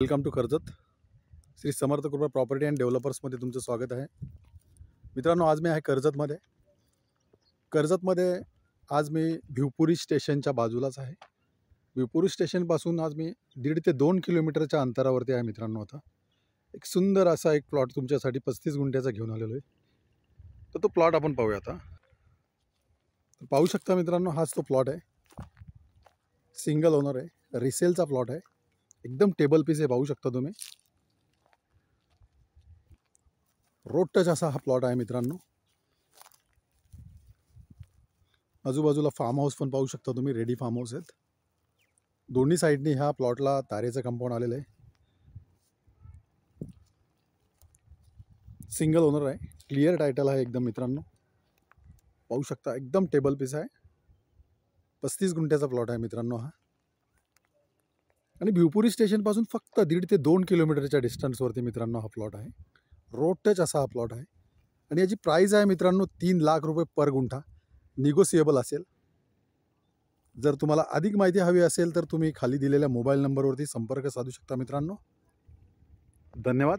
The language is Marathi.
Welcome to Karjat. Shri Samarth Krupa property and डेव्हलपर्समध्ये तुमचं स्वागत आहे. मित्रांनो, आज मी आहे कर्जतमध्ये. आज मी भिवपुरी स्टेशनच्या बाजूलाच आहे. भिवपुरी स्टेशनपासून आज मी 1.5 ते 2 किलोमीटरच्या अंतरावरती आहे. मित्रांनो, आता एक सुंदर असा एक प्लॉट तुमच्यासाठी 35 गुंठ्याचा घेऊन आलेलो आहे. तर तो प्लॉट आपण पाहूया. आता पाहू शकता मित्रांनो, हाच तो प्लॉट आहे. सिंगल ओनर आहे, रिसेलचा प्लॉट आहे. एकदम टेबल पीस आहे, पाहू शकता तुम्ही. रोड टच असा हा प्लॉट आहे मित्रांनो. आजूबाजूला फार्म हाऊस पण पाहू शकता तुम्ही, रेडी फार्म हाऊस आहेत. दोन्ही साईडनी ह्या प्लॉटला तारेचं कंपाऊंड आलेलं आहे. सिंगल ओनर आहे, क्लिअर टायटल आहे एकदम. मित्रांनो, पाहू शकता एकदम टेबल पीस आहे. 35 गुंठ्याचा प्लॉट आहे मित्रांनो हा. आणि भिवपुरी स्टेशनपासून फक्त 1.5 ते 2 किलोमीटरच्या डिस्टन्सवरती मित्रांनो हा प्लॉट आहे. रोड टच असा हा प्लॉट आहे. आणि याची प्राईस आहे मित्रांनो 3 लाख रुपये पर गुंठा. निगोसिएबल असेल. जर तुम्हाला अधिक माहिती हवी असेल तर तुम्ही खाली दिलेल्या मोबाईल नंबरवरती संपर्क साधू शकता मित्रांनो. धन्यवाद.